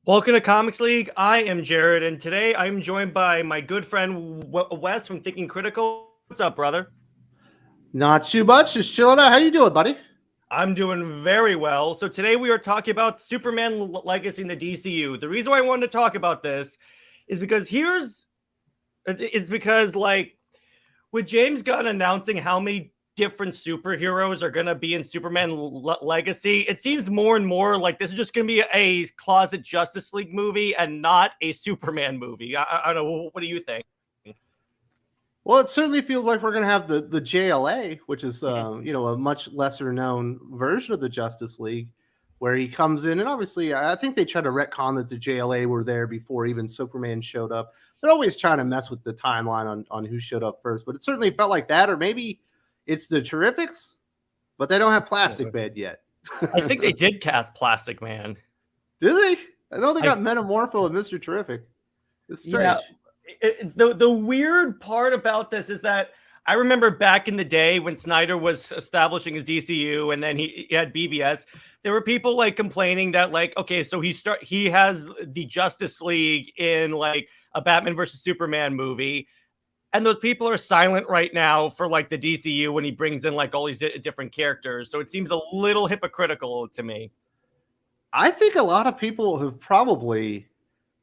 Welcome to Comics League. I am Jared, and today I'm joined by my good friend Wes from Thinking Critical. What's up, brother? Not too much. Just chilling out. How you doing, buddy? I'm doing very well. So today we are talking about Superman Legacy in the DCU. The reason why I wanted to talk about this is because like with James Gunn announcing how many different superheroes are going to be in Superman Legacy, it seems more and more like this is just going to be a closet Justice League movie and not a Superman movie. I don't know. What do you think? Well, it certainly feels like we're going to have the JLA, which is a much lesser known version of the Justice League, where he comes in, and obviously I think they try to retcon that the JLA were there before even Superman showed up. They're always trying to mess with the timeline on who showed up first, but it certainly felt like that, or maybe it's the Terrifics, but they don't have Plastic Man yet. I think they did cast Plastic Man. Did they? I know they got Metamorpho and Mr. Terrific. It's strange. Yeah. The weird part about this is that I remember back in the day when Snyder was establishing his DCU and then he had BVS, there were people like complaining that like, okay, so he has the Justice League in like a Batman versus Superman movie. And those people are silent right now for like the DCU when he brings in like all these different characters. So it seems a little hypocritical to me. I think a lot of people have probably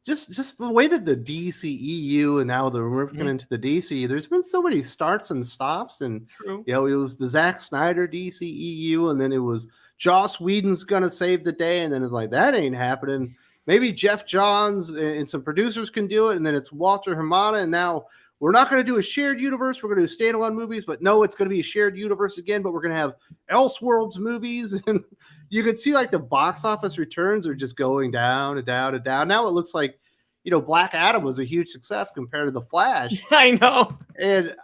just the way that the DCEU and now they're working into the DCU, there's been so many starts and stops. And, True. it was the Zack Snyder DCEU, and then it was Joss Whedon's going to save the day. And then it's like, that ain't happening. Maybe Jeff Johns and some producers can do it. And then it's Walter Hamada. And now we're not going to do a shared universe. We're going to do standalone movies, but no, it's going to be a shared universe again, but we're going to have Elseworlds movies. And you can see like the box office returns are just going down and down and down. Now it looks like, Black Adam was a huge success compared to The Flash. I know. And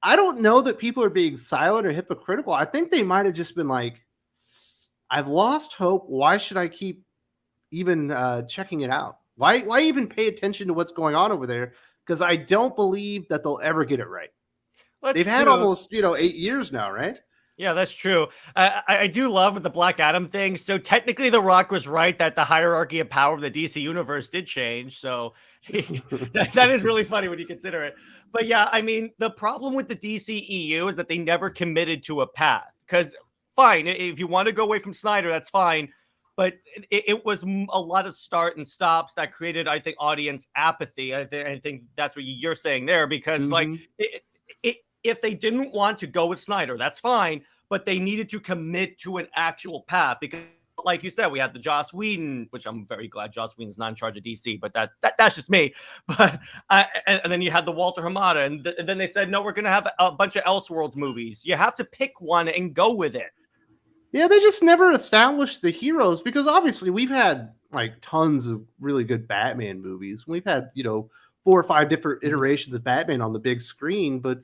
I don't know that people are being silent or hypocritical. I think they might have just been like, I've lost hope. Why should I keep even checking it out? Why even pay attention to what's going on over there? Because I don't believe that they'll ever get it right. They've had almost, 8 years now, right? Yeah, that's true. I do love the Black Adam thing. So technically The Rock was right that the hierarchy of power of the DC universe did change. So that is really funny when you consider it. But yeah, I mean, the problem with the DCEU is that they never committed to a path. Because fine, if you want to go away from Snyder, that's fine. But it was a lot of start and stops that created, I think, audience apathy. I think that's what you're saying there. Because like if they didn't want to go with Snyder, that's fine, but they needed to commit to an actual path because, like you said, we had the Joss Whedon, which I'm very glad Joss Whedon's not in charge of DC, but that's just me. But and then you had the Walter Hamada, and then they said, no, we're going to have a bunch of Elseworlds movies. You have to pick one and go with it. Yeah, they just never established the heroes because obviously we've had like tons of really good Batman movies. We've had, 4 or 5 different iterations of Batman on the big screen, but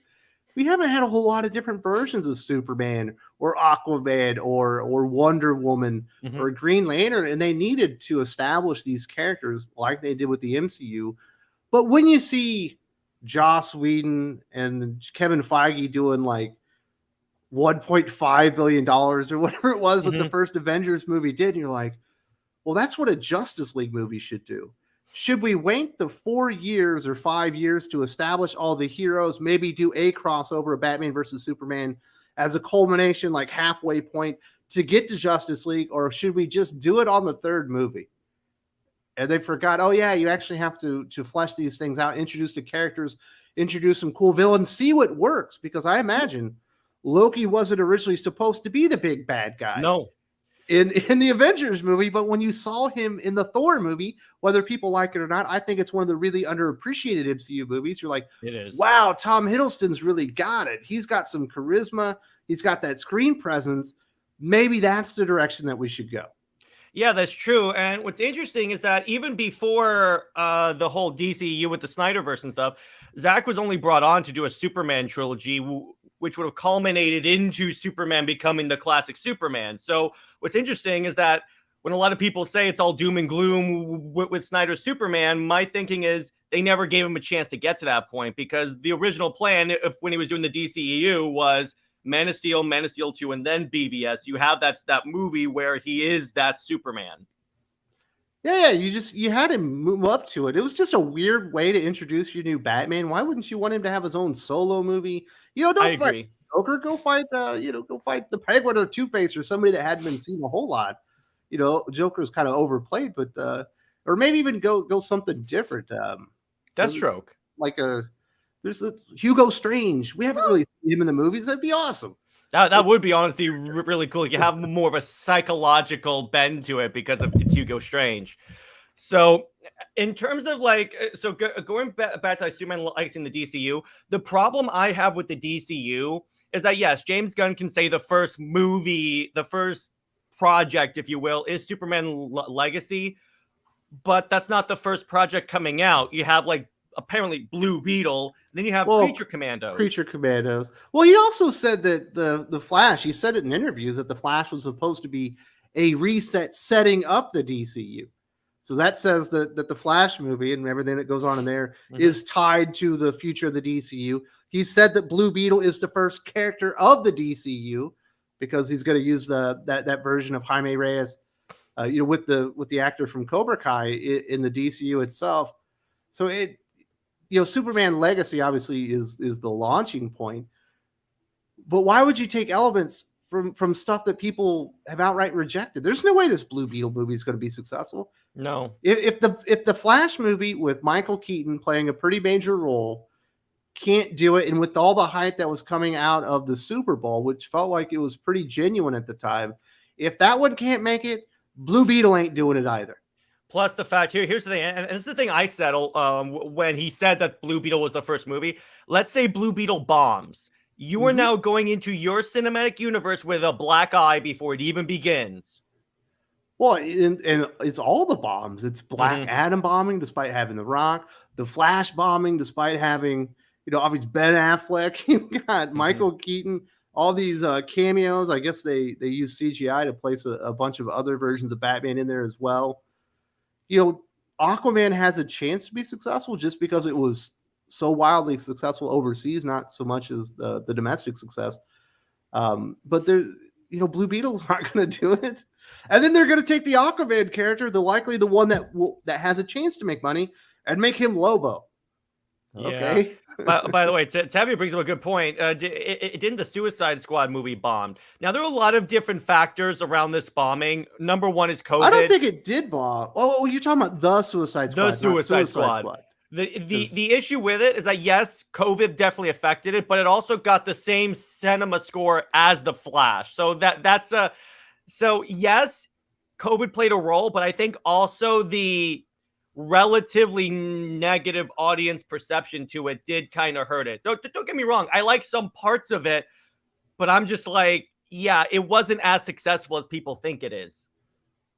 we haven't had a whole lot of different versions of Superman or Aquaman or Wonder Woman or Green Lantern, and they needed to establish these characters like they did with the MCU. But when you see Joss Whedon and Kevin Feige doing like $1.5 billion or whatever it was that the first Avengers movie did, and you're like, well, that's what a Justice League movie should do. Should we wait the 4 years or 5 years to establish all the heroes, maybe do a crossover of Batman versus Superman as a culmination, like halfway point to get to Justice League, or should we just do it on the third movie? And they forgot, oh yeah, you actually have to flesh these things out, introduce the characters, introduce some cool villains, see what works, because I imagine Loki wasn't originally supposed to be the big bad guy. No. In the Avengers movie, but when you saw him in the Thor movie, whether people like it or not, I think it's one of the really underappreciated MCU movies. You're like, it is. Wow, Tom Hiddleston's really got it. He's got some charisma. He's got that screen presence. Maybe that's the direction that we should go. Yeah, that's true. And what's interesting is that even before the whole DCU with the Snyderverse and stuff, Zack was only brought on to do a Superman trilogy, which would have culminated into Superman becoming the classic Superman. So what's interesting is that when a lot of people say it's all doom and gloom with Snyder's Superman, my thinking is they never gave him a chance to get to that point, because the original plan, when he was doing the DCEU, was Man of Steel 2, and then BVS. You have that movie where he is that Superman. Yeah, you had him move up to it. It was just a weird way to introduce your new Batman. Why wouldn't you want him to have his own solo movie? I Don't fight agree. Joker. Go fight, go fight the Penguin or Two Face or somebody that hadn't been seen a whole lot. Joker's kind of overplayed, but or maybe even go something different. Deathstroke. Like there's a Hugo Strange. We haven't really seen him in the movies. That'd be awesome. That would be honestly really cool. You have more of a psychological bend to it because it's Hugo Strange. So, in terms of going back to Superman likes in the DCU, the problem I have with the DCU is that yes, James Gunn can say the first movie, the first project, if you will, is Superman Legacy, but that's not the first project coming out. You have apparently Blue Beetle, then you have Creature Commandos. Creature Commandos. Well, he also said that the Flash, he said it in interviews that the Flash was supposed to be a reset setting up the DCU. So that says that the Flash movie and everything that goes on in there is tied to the future of the DCU. He said that Blue Beetle is the first character of the DCU because he's going to use that version of Jaime Reyes, with the actor from Cobra Kai in the DCU itself. So Superman Legacy obviously is the launching point, but why would you take elements from stuff that people have outright rejected? There's no way this Blue Beetle movie is going to be successful. No. If the Flash movie with Michael Keaton playing a pretty major role can't do it, and with all the hype that was coming out of the Super Bowl, which felt like it was pretty genuine at the time, if that one can't make it, Blue Beetle ain't doing it either. Plus the fact here's the thing, and this is the thing I settled when he said that Blue Beetle was the first movie. Let's say Blue Beetle bombs. You are now going into your cinematic universe with a black eye before it even begins. Well, and it's all the bombs. It's Black Adam bombing despite having The Rock, the Flash bombing despite having, obviously Ben Affleck. You've got Michael Keaton, all these cameos. I guess they use CGI to place a bunch of other versions of Batman in there as well. Aquaman has a chance to be successful just because it was so wildly successful overseas, not so much as the domestic success. But Blue Beetle's not going to do it. And then they're going to take the Aquaman character, likely the one that has a chance to make money, and make him Lobo. Okay. Yeah. by the way, Tavia brings up a good point. Didn't the Suicide Squad movie bomb? Now, there are a lot of different factors around this bombing. Number one is COVID. I don't think it did bomb. Oh, you're talking about the Suicide Squad. The Suicide Squad. The issue with it is that, yes, COVID definitely affected it, but it also got the same cinema score as The Flash. So yes, COVID played a role, but I think also the relatively negative audience perception to it did kind of hurt it. Don't get me wrong. I like some parts of it, but I'm just it wasn't as successful as people think it is.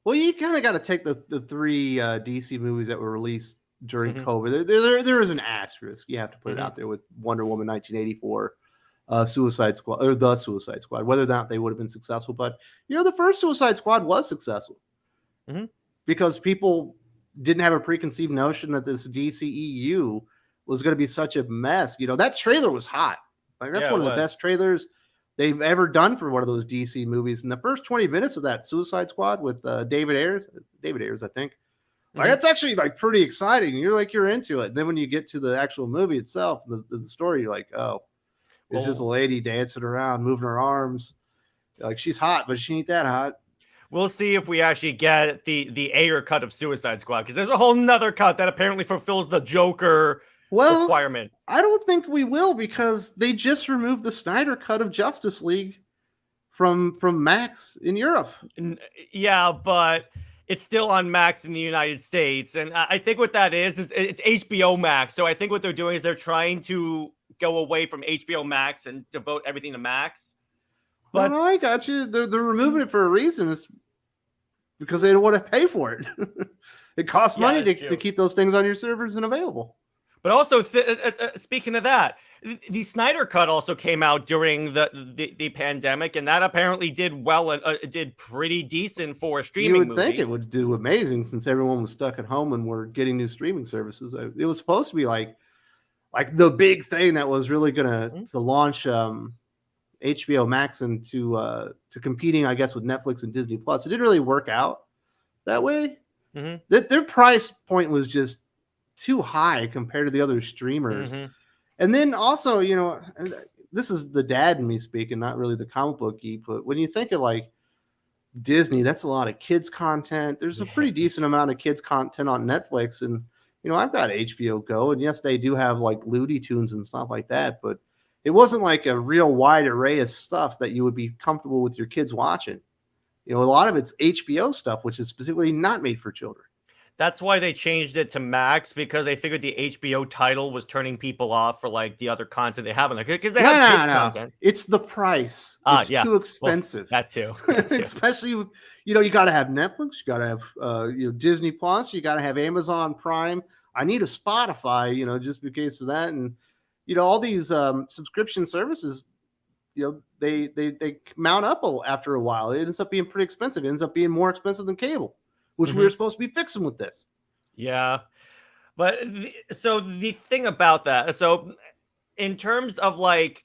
Well, you kind of got to take the three DC movies that were released during COVID. There is an asterisk. You have to put it out there with Wonder Woman 1984, Suicide Squad, or the Suicide Squad, whether or not they would have been successful. But, the first Suicide Squad was successful because people didn't have a preconceived notion that this DCEU was going to be such a mess. That trailer was hot. That's one of the best trailers they've ever done for one of those DC movies. And the first 20 minutes of that Suicide Squad with David Ayers, I think, that's actually pretty exciting. You're into it. And then when you get to the actual movie itself, the story, you're like, oh, it's just a lady dancing around, moving her arms. She's hot, but she ain't that hot. We'll see if we actually get the Ayer cut of Suicide Squad, because there's a whole nother cut that apparently fulfills the Joker requirement. I don't think we will, because they just removed the Snyder cut of Justice League from Max in Europe. Yeah, but it's still on Max in the United States, and I think what that is it's HBO Max. So I think what they're doing is they're trying to go away from HBO Max and devote everything to Max. But no, I got you. They're removing it for a reason. It's because they don't want to pay for it. It costs money to keep those things on your servers and available. But also, speaking of that, the Snyder Cut also came out during the pandemic, and that apparently did well and did pretty decent for a streaming movie. You would think it would do amazing since everyone was stuck at home and we're getting new streaming services. It was supposed to be like the big thing that was really going to launch HBO Max into to competing, I guess, with Netflix and Disney Plus. It didn't really work out that way. Their price point was just too high compared to the other streamers. And then also, you know, this is the dad in me speaking, not really the comic book geek, but when you think of like Disney, that's a lot of kids content. There's a pretty decent amount of kids content on Netflix, and you know, I've got HBO Go, and yes, they do have like Looney Tunes and stuff like that, but it wasn't like a real wide array of stuff that you would be comfortable with your kids watching. You know, a lot of it's HBO stuff, which is specifically not made for children. That's why they changed it to Max, because they figured the HBO title was turning people off for like the other content they have in there, because they have kids content. It's the price. It's too expensive. Well, that too. Especially with, you know, you got to have Netflix, you got to have you know, Disney Plus, you got to have Amazon Prime. I need a Spotify, you know, just in case of that, and you know, all these subscription services, you know, they mount up after a while. It ends up being pretty expensive. It ends up being more expensive than cable, which we were supposed to be fixing with this. Yeah. But so the thing about that, so in terms of like,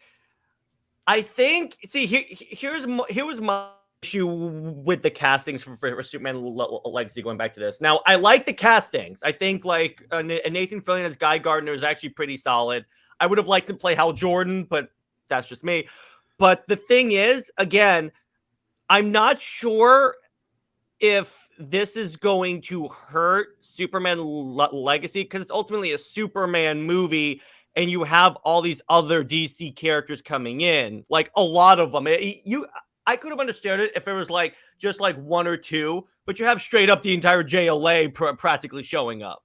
I think, see, here was my issue with the castings for Superman Legacy, going back to this. Now, I like the castings. I think like Nathan Fillion as Guy Gardner is actually pretty solid. I would have liked to play Hal Jordan, but that's just me. But the thing is, again, I'm not sure if this is going to hurt Superman Legacy, because it's ultimately a Superman movie and you have all these other DC characters coming in, like a lot of them. I could have understood it if it was like just like one or two, but you have straight up the entire JLA practically showing up.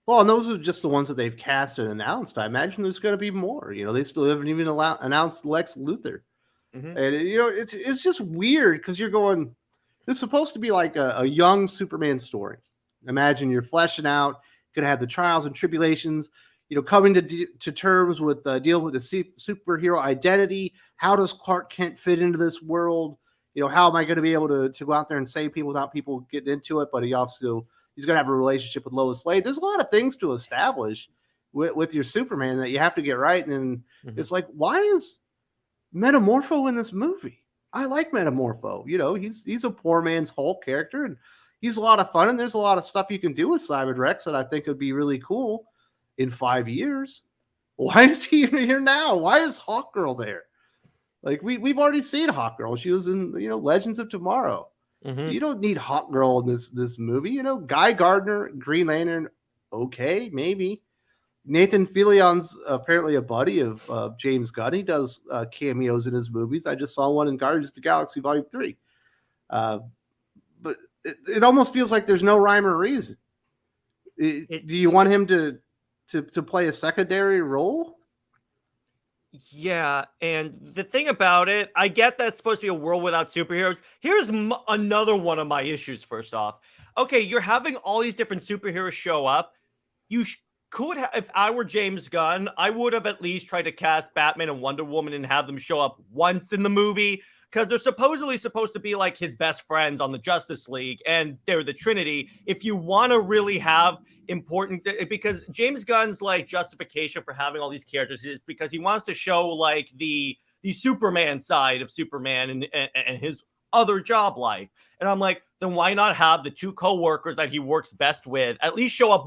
Well, and those are just the ones that they've cast and announced. I imagine there's going to be more. You know, they still haven't even announced Lex Luthor. And, you know, it's just weird because you're going, this is supposed to be like a young Superman story. Imagine you're fleshing out, going to have the trials and tribulations, you know, coming to terms with dealing with the superhero identity. How does Clark Kent fit into this world? You know, how am I going to be able to go out there and save people without people getting into it? But he's going to have a relationship with Lois Lane. There's a lot of things to establish with your Superman that you have to get right. And it's like, why is Metamorpho in this movie? I like Metamorpho. You know, he's a poor man's Hulk character, and he's a lot of fun. And there's a lot of stuff you can do with Simon Rex that I think would be really cool in 5 years. Why is he here now? Why is Hawkgirl there? Like we've already seen Hawkgirl. She was in, you know, Legends of Tomorrow. You don't need Hawkgirl in this movie. You know, Guy Gardner, Green Lantern, okay, maybe. Nathan Fillion's apparently a buddy of James Gunn. He does cameos in his movies. I just saw one in Guardians of the Galaxy Volume 3. But it almost feels like there's no rhyme or reason. Do you want him to play a secondary role? Yeah, and the thing about it, I get that's supposed to be a world without superheroes. Here's another one of my issues. First off, okay, you're having all these different superheroes show up. You could have, if I were James Gunn, I would have at least tried to cast Batman and Wonder Woman and have them show up once in the movie, because they're supposedly supposed to be like his best friends on the Justice League, and they're the Trinity. If you want to really have important, because James Gunn's like justification for having all these characters is because he wants to show like the Superman side of Superman and his other job life. And I'm like, then why not have the two co-workers that he works best with at least show up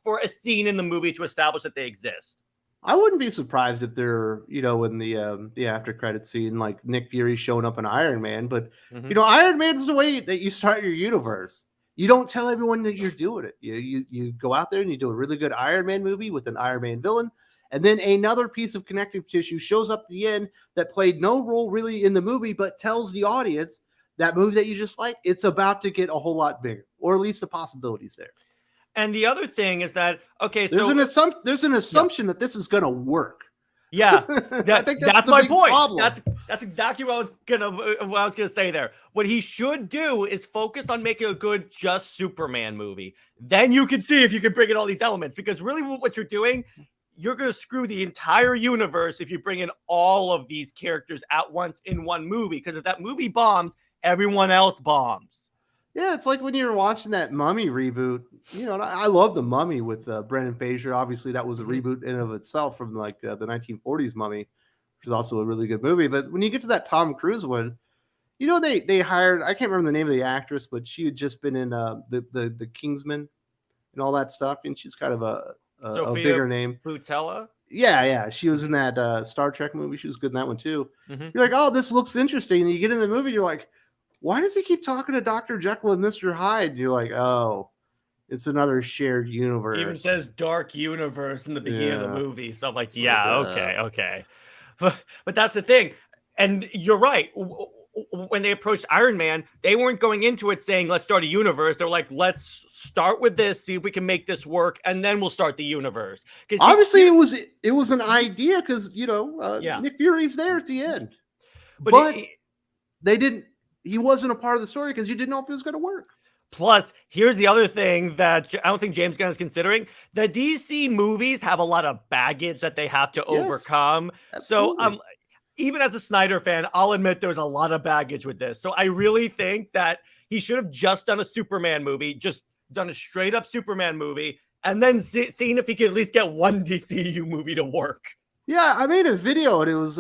for a scene in the movie to establish that they exist? I wouldn't be surprised if they're, you know, in the after credit scene, like Nick Fury showing up in Iron Man. But you know, Iron Man's the way that you start your universe. You don't tell everyone that you're doing it. You go out there and you do a really good Iron Man movie with an Iron Man villain, and then another piece of connective tissue shows up at the end that played no role really in the movie, but tells the audience that movie that you just like, it's about to get a whole lot bigger, or at least the possibilities there. And the other thing is that, okay, so there's an assumption that this is going to work. Yeah, I think that's my point. Problem. That's exactly what I was gonna say there. What he should do is focus on making a good just Superman movie. Then you can see if you can bring in all these elements, because really what you're doing, you're gonna screw the entire universe if you bring in all of these characters at once in one movie. Because if that movie bombs, everyone else bombs. Yeah, it's like when you're watching that Mummy reboot. You know, I love the Mummy with Brendan Fraser. Obviously, that was a reboot in of itself from like the 1940s Mummy, which is also a really good movie. But when you get to that Tom Cruise one, they hired, I can't remember the name of the actress, but she had just been in the Kingsman and all that stuff, and she's kind of a Sophia bigger name. Boutella. Yeah, she was in that Star Trek movie. She was good in that one too. You're like, oh, this looks interesting. And you get in the movie, you're like, why does he keep talking to Dr. Jekyll and Mr. Hyde? And you're like, oh, it's another shared universe. It even says dark universe in the beginning of the movie. So I'm like, yeah, okay. But that's the thing. And you're right. When they approached Iron Man, they weren't going into it saying, let's start a universe. They're like, let's start with this, see if we can make this work, and then we'll start the universe. Obviously, it was an idea because, Nick Fury's there at the end. But they didn't, he wasn't a part of the story because you didn't know if it was going to work. Plus, here's the other thing that I don't think James Gunn is considering. The DC movies have a lot of baggage that they have to overcome. Absolutely. So even as a Snyder fan, I'll admit there was a lot of baggage with this. So I really think that he should have just done a Superman movie, just done a straight up Superman movie, and then seen if he could at least get one DCU movie to work. Yeah, I made a video and it was,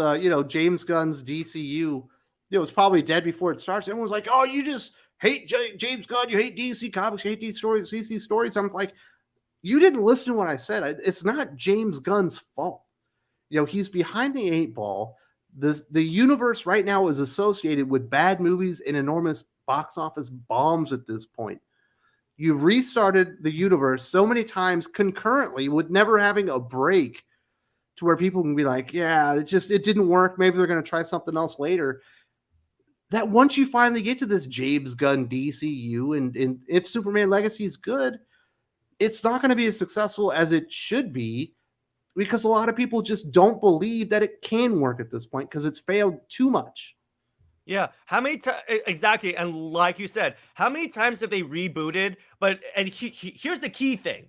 James Gunn's DCU. It was probably dead before it starts. Everyone was like, oh, you just hate James Gunn. You hate DC Comics. You hate these stories, DC stories. I'm like, you didn't listen to what I said. It's not James Gunn's fault. He's behind the 8 ball. The universe right now is associated with bad movies and enormous box office bombs at this point. You've restarted the universe so many times concurrently with never having a break to where people can be like, yeah, it didn't work. Maybe they're going to try something else later. That once you finally get to this James Gunn DCU, and if Superman Legacy is good, it's not going to be as successful as it should be, because a lot of people just don't believe that it can work at this point because it's failed too much. Yeah. How many times exactly? And like you said, how many times have they rebooted? Here's the key thing.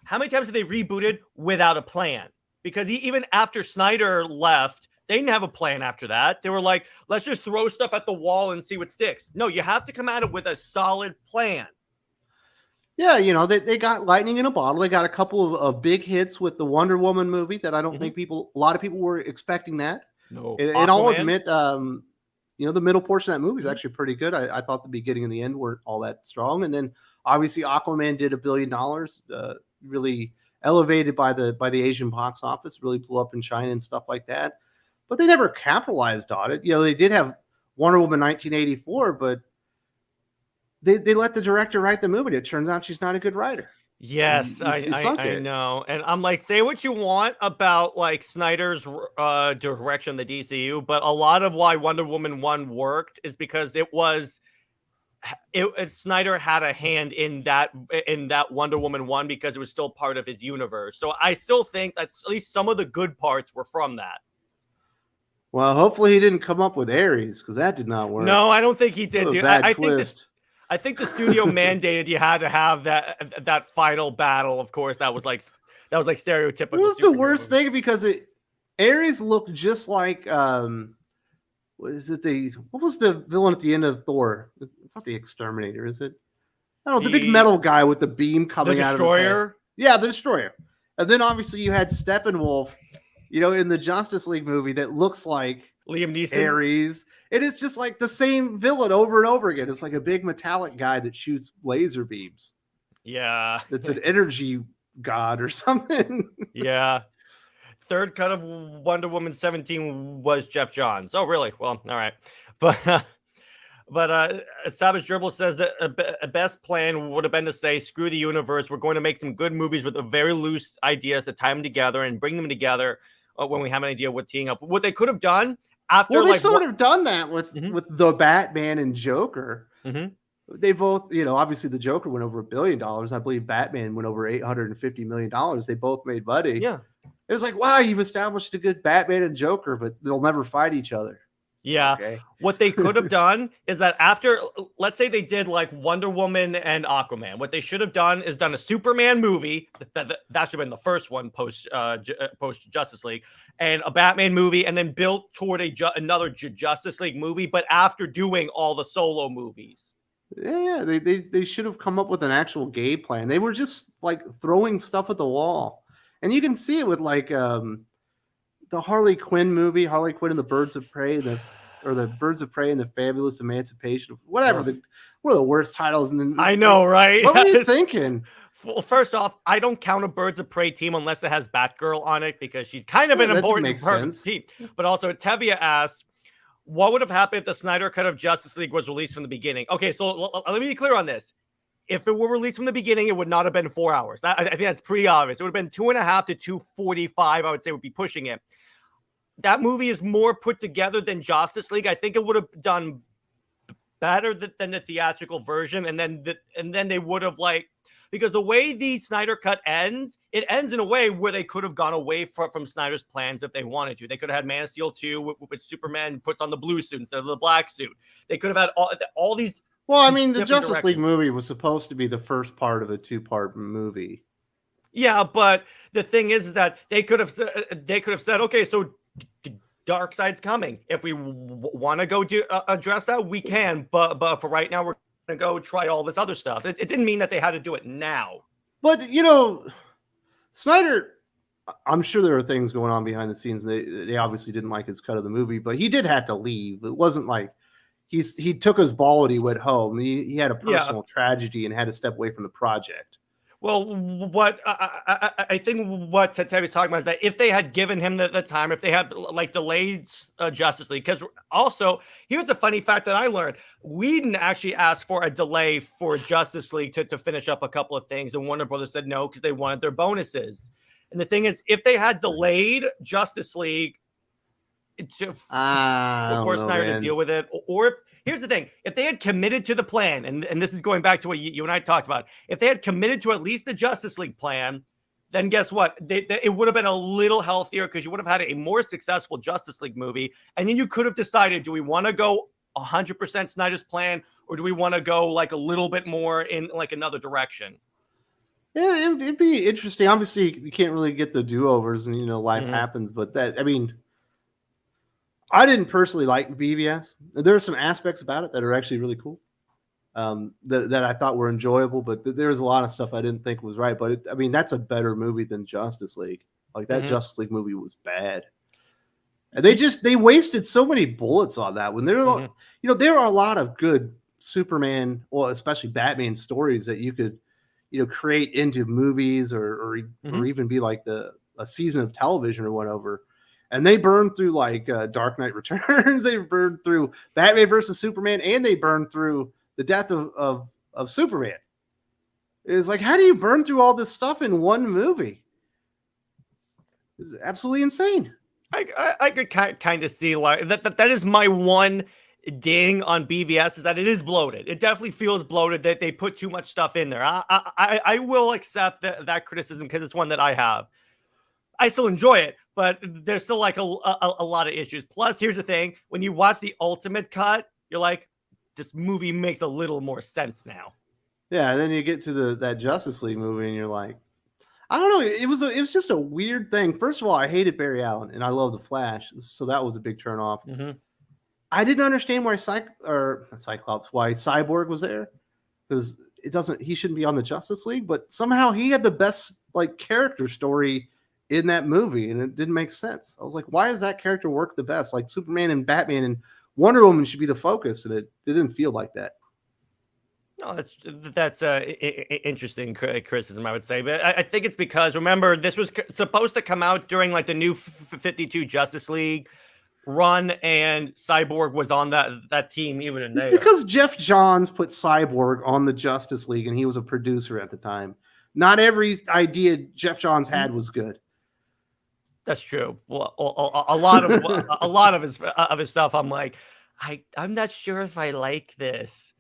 How many times have they rebooted without a plan? Because even after Snyder left, they didn't have a plan after that. They were like, let's just throw stuff at the wall and see what sticks. No, you have to come at it with a solid plan. Yeah, they got lightning in a bottle. They got a couple of big hits with the Wonder Woman movie that I don't think a lot of people were expecting that. No, and I'll admit, the middle portion of that movie is actually pretty good. I thought the beginning and the end weren't all that strong. And then obviously Aquaman did $1 billion, really elevated by the Asian box office, really blew up in China and stuff like that. But they never capitalized on it. They did have Wonder Woman 1984, but they let the director write the movie. It turns out she's not a good writer. Yes, I know. And I'm like, say what you want about like Snyder's direction of the DCU, but a lot of why Wonder Woman 1 worked is because Snyder had a hand in that Wonder Woman 1 because it was still part of his universe. So I still think that at least some of the good parts were from that. Well, hopefully he didn't come up with Ares because that did not work. No, I don't think he did. I think the studio mandated you had to have that final battle. Of course, that was like stereotypical. It was the worst thing because Ares looked just like what was the villain at the end of Thor? It's not the Exterminator, is it? I don't know, the big metal guy with the beam coming out of his head. Yeah, the Destroyer. And then obviously you had Steppenwolf, in the Justice League movie that looks like Liam Neeson. Ares. It is just like the same villain over and over again. It's like a big metallic guy that shoots laser beams. Yeah. It's an energy god or something. Yeah. Third cut of Wonder Woman 17 was Jeff Johns. Oh, really? Well, all right. But Savage Dribble says that a best plan would have been to say, screw the universe. We're going to make some good movies with a very loose ideas to tie them together and bring them together when we have an idea what teaming up. What they could have done after, they sort of done that with the Batman and Joker. Mm-hmm. They both, obviously the Joker went over $1 billion. I believe Batman went over $850 million. They both made money. Yeah. It was like, wow, you've established a good Batman and Joker, but they'll never fight each other. Yeah. Okay. What they could have done is that after, let's say they did like Wonder Woman and Aquaman, what they should have done is done a Superman movie. That should have been the first one post Justice League, and a Batman movie, and then built toward another Justice League movie, but after doing all the solo movies. Yeah, they should have come up with an actual game plan. They were just like throwing stuff at the wall. And you can see it with like the Harley Quinn movie, Harley Quinn and the Birds of Prey, the or the Birds of Prey and the Fabulous Emancipation, whatever. One of the worst titles in the movie. I know, right? What were you thinking? Well, first off, I don't count a Birds of Prey team unless it has Batgirl on it because she's kind of an important part of the team. But also, Tevia asked, what would have happened if the Snyder Cut of Justice League was released from the beginning? Okay, so let me be clear on this. If it were released from the beginning, it would not have been 4 hours. I think that's pretty obvious. It would have been 2.5 to 2:45, I would say, would be pushing it. That movie is more put together than Justice League. I think it would have done better than the theatrical version. And then they would have because the way the Snyder Cut ends, it ends in a way where they could have gone away from Snyder's plans if they wanted to. They could have had Man of Steel 2 with Superman puts on the blue suit instead of the black suit. They could have had all these. Well, I mean, the Justice League movie was supposed to be the first part of a 2-part movie. Yeah, but the thing is that they could have said, okay, so Darkseid's coming. If we want to go address that, we can. But for right now, we're going to go try all this other stuff. It didn't mean that they had to do it now. But Snyder, I'm sure there are things going on behind the scenes. They obviously didn't like his cut of the movie, but he did have to leave. It wasn't like he took his ball and he went home. He had a personal tragedy and had to step away from the project. Well, what I think what Tete was talking about is that if they had given him the time, if they had delayed Justice League, because also here's the funny fact that I learned: Whedon actually asked for a delay for Justice League to finish up a couple of things, and Warner Brothers said no because they wanted their bonuses. And the thing is, if they had delayed Justice League to force Snyder to deal with it, or if here's the thing, if they had committed to the plan, and this is going back to what you and I talked about, if they had committed to at least the Justice League plan, then guess what? It would have been a little healthier because you would have had a more successful Justice League movie. And then you could have decided, do we want to go 100% Snyder's plan, or do we want to go a little bit more in another direction? Yeah, it'd be interesting. Obviously, you can't really get the do-overs and, life happens. But I didn't personally like BVS. There are some aspects about it that are actually really cool, that I thought were enjoyable. But there's a lot of stuff I didn't think was right. But that's a better movie than Justice League. That Justice League movie was bad, and they wasted so many bullets on that. When there are a lot of good Superman, well, especially Batman stories that you could create into movies or even be like a season of television or whatever. And they burned through Dark Knight Returns. They burned through Batman versus Superman, and they burned through the death of Superman. It's how do you burn through all this stuff in one movie? It's absolutely insane. I could kind of see that is my one ding on BVS, is that it is bloated. It definitely feels bloated, that they put too much stuff in there. I will accept that criticism because it's one that I have. I still enjoy it, but there's still a lot of issues. Plus, here's the thing: when you watch the Ultimate Cut, you're like, this movie makes a little more sense now. Yeah, and then you get to that Justice League movie, and you're like, I don't know. It was just a weird thing. First of all, I hated Barry Allen, and I love the Flash, so that was a big turn off. I didn't understand why why Cyborg was there, because he shouldn't be on the Justice League, but somehow he had the best character story in that movie, and it didn't make sense. I was like, why does that character work the best? Superman and Batman and Wonder Woman should be the focus, and it didn't feel like that. No, that's interesting criticism, I would say. But I think it's because, remember, this was supposed to come out during the new 52 Justice League run, and Cyborg was on that team even in there. It's because Jeff Johns put Cyborg on the Justice League, and he was a producer at the time. Not every idea Jeff Johns had was good. That's true. Well, a lot of his stuff, I'm like, I'm not sure if I like this,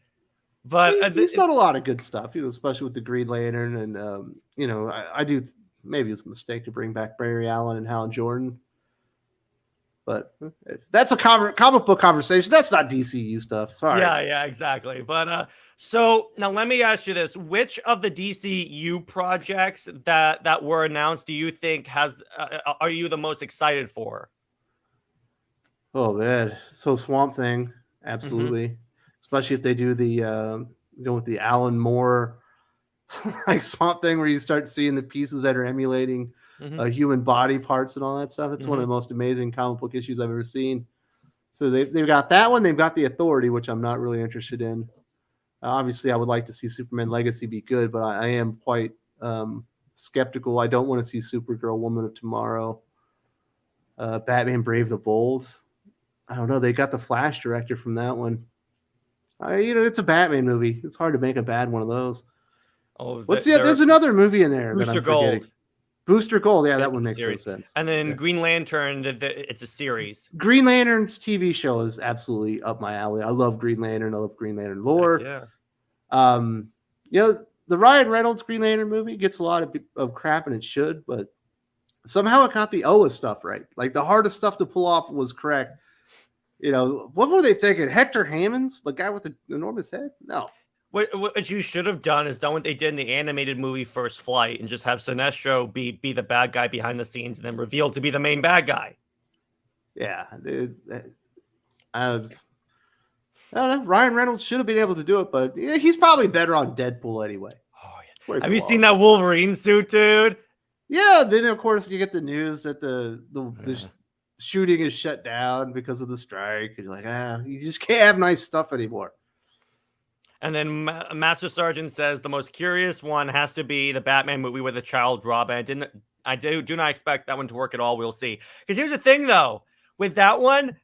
but he's done a lot of good stuff, especially with the Green Lantern, and I do. Maybe it's a mistake to bring back Barry Allen and Hal Jordan, but that's a comic book conversation. That's not DCU stuff. Sorry. Yeah, exactly. But so now let me ask you this: which of the DCU projects that were announced do you think are you the most excited for? Oh man, so Swamp Thing, absolutely. Especially if they do the go with the Alan Moore Swamp Thing, where you start seeing the pieces that are emulating human body parts and all that stuff. That's one of the most amazing comic book issues I've ever seen. So they've got that one. They've got The Authority, which I'm not really interested in. Obviously, I would like to see Superman Legacy be good, but I am quite skeptical. I don't want to see Supergirl, Woman of Tomorrow, Batman Brave the Bold. I don't know. They got the Flash director from that one. It's a Batman movie. It's hard to make a bad one of those. Oh, there's another movie in there that I'm forgetting. Gold. Booster Gold. Yeah, that one makes no sense. And then Green Lantern, it's a series. Green Lantern's TV show is absolutely up my alley. I love Green Lantern. I love Green Lantern lore. Yeah. The Ryan Reynolds Green Lantern movie gets a lot of crap, and it should, but somehow it got the Oa stuff right. Like the hardest stuff to pull off was correct. What were they thinking? Hector Hammond's the guy with the enormous head? No. What you should have done is done what they did in the animated movie First Flight and just have Sinestro be the bad guy behind the scenes and then revealed to be the main bad guy. Yeah. I don't know. Ryan Reynolds should have been able to do it, but he's probably better on Deadpool anyway. Oh, yeah. Have you seen that Wolverine suit, dude? Yeah. Then, of course, you get the news that the shooting is shut down because of the strike. And you're like, you just can't have nice stuff anymore. And then Master Sergeant says the most curious one has to be the Batman movie with a child Robin. I do not expect that one to work at all. We'll see. Because here's the thing, though. With that one,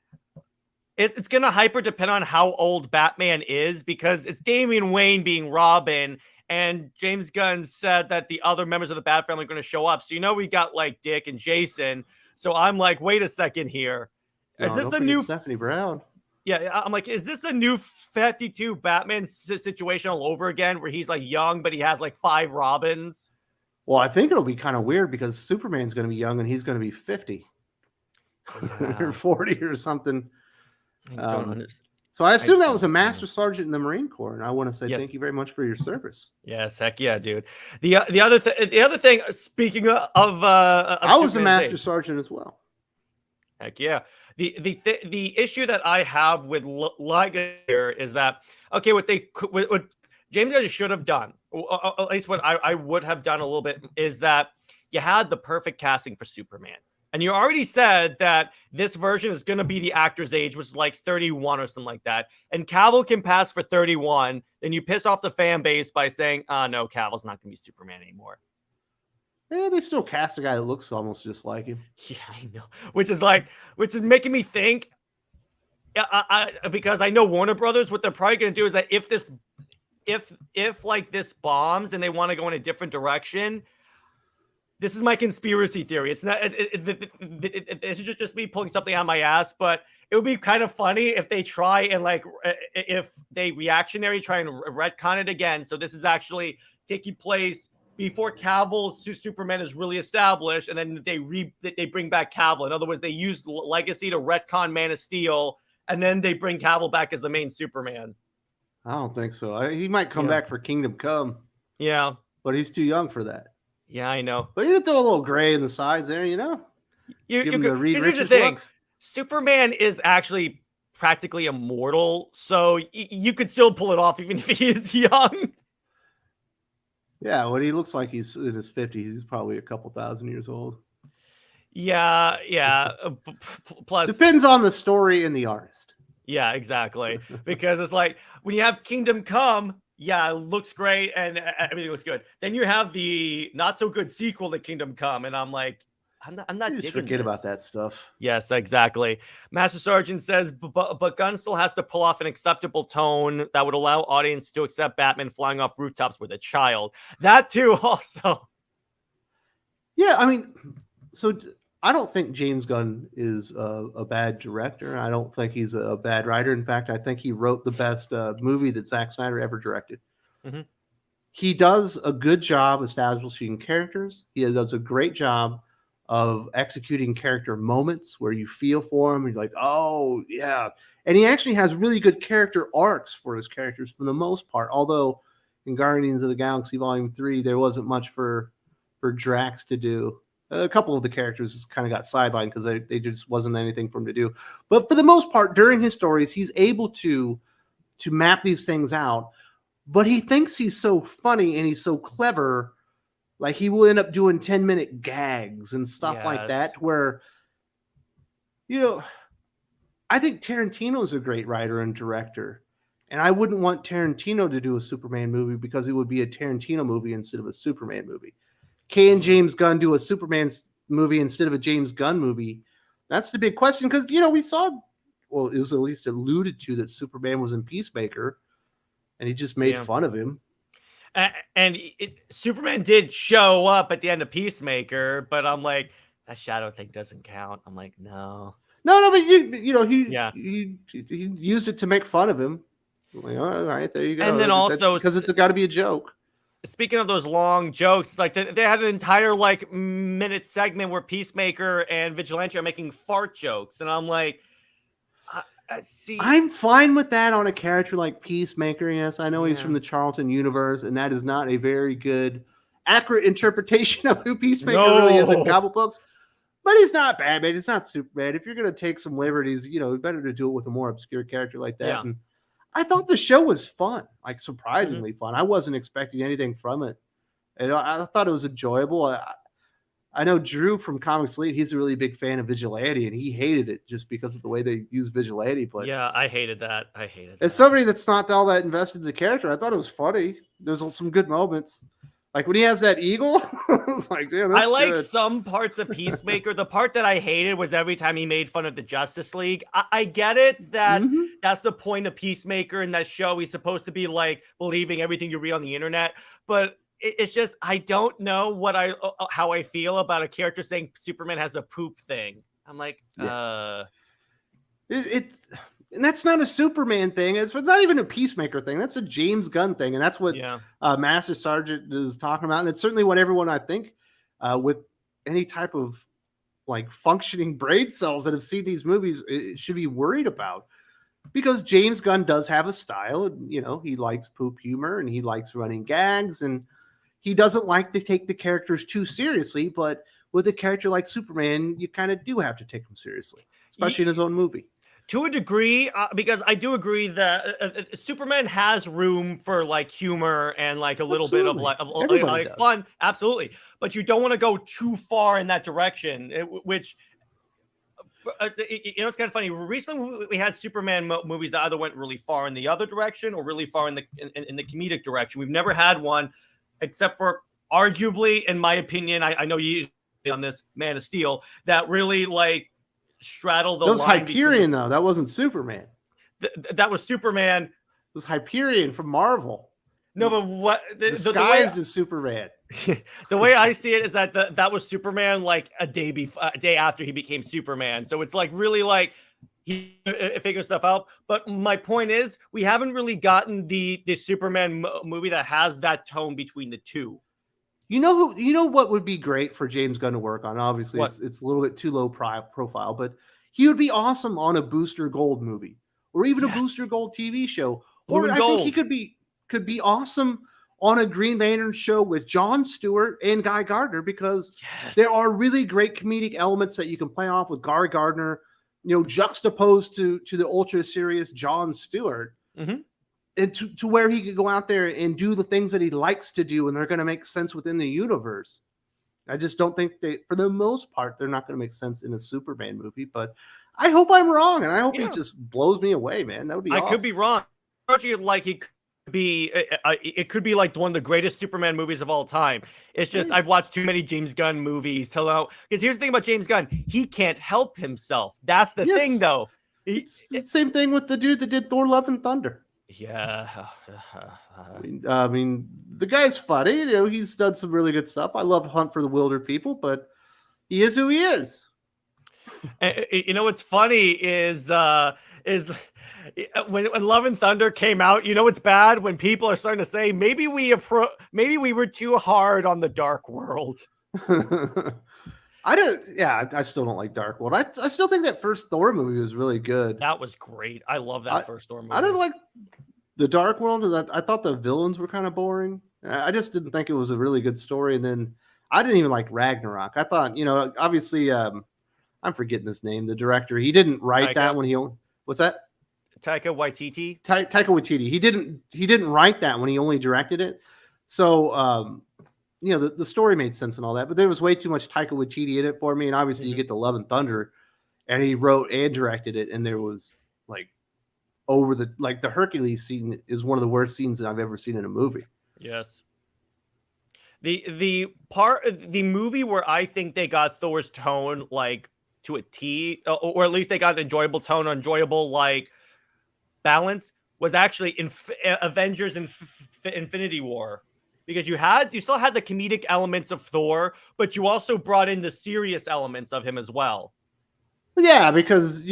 it's going to hyper depend on how old Batman is, because it's Damian Wayne being Robin, and James Gunn said that the other members of the Bat family are going to show up. So, we got like Dick and Jason. So I'm like, wait a second here. Is this a new Stephanie Brown? Yeah, I'm like, is this the new 52 Batman situation all over again, where he's like young, but he has like 5 Robins? Well, I think it'll be kind of weird because Superman's going to be young and he's going to be 50 or 40 or something. I don't understand. So I assume that was a Master Sergeant in the Marine Corps, and I want to say thank you very much for your service. Yes, heck yeah, dude. The other thing. Speaking of I was a Master Sergeant as well. Heck yeah. The issue that I have with Liga here is that, okay, what James Gunn should have done, at least what I would have done a little bit, is that you had the perfect casting for Superman. And you already said that this version is going to be the actor's age, which is like 31 or something like that. And Cavill can pass for 31. Then you piss off the fan base by saying, no, Cavill's not going to be Superman anymore. Yeah, they still cast a guy that looks almost just like him. Yeah, I know. Which is making me think, because I know Warner Brothers, what they're probably going to do is that if this bombs and they want to go in a different direction, this is my conspiracy theory. It's not. It's just me pulling something out of my ass, but it would be kind of funny if they try and if they reactionary try and retcon it again. So this is actually taking place before Cavill's Superman is really established, and then they bring back Cavill. In other words, they use Legacy to retcon Man of Steel, and then they bring Cavill back as the main Superman. I don't think so. He might come back for Kingdom Come. Yeah, but he's too young for that. Yeah, I know. But you throw a little gray in the sides there, Here's the thing. Look. Superman is actually practically immortal, so you could still pull it off even if he is young. Yeah, when he looks like he's in his 50s, he's probably a couple thousand years old. Yeah. Plus, depends on the story and the artist. Yeah, exactly. Because it's like when you have Kingdom Come, yeah, it looks great and everything looks good. Then you have the not so good sequel to Kingdom Come, and I'm like, I'm not just forget about that stuff. Yes, exactly. Master Sergeant says, but Gunn still has to pull off an acceptable tone that would allow audience to accept Batman flying off rooftops with a child. That too, also. Yeah, I mean, so I don't think James Gunn is a bad director. I don't think he's a bad writer. In fact, I think he wrote the best movie that Zack Snyder ever directed. Mm-hmm. He does a good job establishing characters. He does a great job of executing character moments where you feel for him. You're like, oh, yeah. And he actually has really good character arcs for his characters for the most part. Although in Guardians of the Galaxy Volume 3, there wasn't much for Drax to do. A couple of the characters just kind of got sidelined because they just wasn't anything for him to do. But for the most part, during his stories, he's able to map these things out. But he thinks he's so funny and he's so clever. Like he will end up doing 10-minute gags and stuff like that, where, I think Tarantino's a great writer and director. And I wouldn't want Tarantino to do a Superman movie because it would be a Tarantino movie instead of a Superman movie. Can James Gunn do a Superman movie instead of a James Gunn movie? That's the big question because, we saw, well, it was at least alluded to that Superman was in Peacemaker and he just made fun of him. And Superman did show up at the end of Peacemaker, but I'm like, that shadow thing doesn't count. I'm like, no, but he used it to make fun of him. Like, all right, there you go. And then also because it's got to be a joke. Speaking of those long jokes, like they had an entire like minute segment where Peacemaker and Vigilante are making fart jokes, and I'm like, see, I'm fine with that on a character like Peacemaker. Yes, I know he's from the Charlton universe, and that is not a very good, accurate interpretation of who Peacemaker really is in comic books. But he's not Batman. It's not Superman. If you're going to take some liberties, better to do it with a more obscure character like that. Yeah. And I thought the show was fun, like surprisingly fun. I wasn't expecting anything from it. And I thought it was enjoyable. I know Drew from Comics Lead, he's a really big fan of Vigilante, and he hated it just because of the way they use Vigilante. But yeah, I hated that. As somebody that's not all that invested in the character, I thought it was funny. There's some good moments. Like when he has that eagle, I was like, damn, that's I like good. some parts of Peacemaker. The part that I hated was every time he made fun of the Justice League. I get it that that's the point of Peacemaker in that show. He's supposed to be like believing everything you read on the internet, but it's just I don't know how I feel about a character saying Superman has a poop thing. I'm like, And that's not a Superman thing. It's not even a Peacemaker thing. That's a James Gunn thing. And that's what Master Sergeant is talking about. And it's certainly what everyone, I think, with any type of like functioning brain cells that have seen these movies should be worried about. Because James Gunn does have a style. And, he likes poop humor and he likes running gags. And he doesn't like to take the characters too seriously. But with a character like Superman, you kind of do have to take him seriously, especially in his own movie. To a degree, because I do agree that Superman has room for like humor and like a little bit of like fun. Absolutely. But you don't want to go too far in that direction, which, it's kind of funny. Recently, we had Superman movies that either went really far in the other direction or really far in the comedic direction. We've never had one, except for arguably, in my opinion, I know you on this, Man of Steel, that really like straddle the line. That was Hyperion, though. That wasn't Superman. That was Superman. It was Hyperion from Marvel. No, but what disguised as Superman. The way I see it is that that was Superman like a day after he became Superman. So it's like really like he figures stuff out. But my point is, we haven't really gotten the Superman movie that has that tone between the two. You know what would be great for James Gunn to work on? Obviously, it's a little bit too low profile, but he would be awesome on a Booster Gold movie or even a Booster Gold TV show. Or I think he could be awesome on a Green Lantern show with Jon Stewart and Guy Gardner because there are really great comedic elements that you can play off with Guy Gardner, juxtaposed to the ultra serious Jon Stewart. Mm-hmm. And to where he could go out there and do the things that he likes to do, and they're going to make sense within the universe. I just don't think for the most part, they're not going to make sense in a Superman movie. But I hope I'm wrong, and I hope he just blows me away, man. That would be awesome. I could be wrong. Like he could be, it could be like one of the greatest Superman movies of all time. It's just I've watched too many James Gunn movies to know. Because here's the thing about James Gunn: he can't help himself. That's the thing, though. It's the same thing with the dude that did Thor: Love and Thunder. Yeah. I mean, the guy's funny. He's done some really good stuff. I love Hunt for the Wilder People, but he is who he is. What's funny is when Love and Thunder came out, it's bad when people are starting to say maybe we were too hard on the Dark World. I still don't like Dark World. I still think that first Thor movie was really good. That was great. I love that first Thor movie. I didn't like the Dark World. I thought the villains were kind of boring. I just didn't think it was a really good story. And then I didn't even like Ragnarok. I thought, obviously, I'm forgetting his name. The director, he didn't write that when what's that? Taika Waititi. Taika Waititi. He didn't write that when he only directed it. So, the story made sense and all that, but there was way too much Taika Waititi in it for me. And obviously you get to Love and Thunder and he wrote and directed it, and there was like the Hercules scene is one of the worst scenes that I've ever seen in a movie. Yes. The movie where I think they got Thor's tone like to a T, or at least they got an enjoyable tone, enjoyable like balance, was actually in Avengers Infinity War, because you still had the comedic elements of Thor, but you also brought in the serious elements of him as well. Yeah, because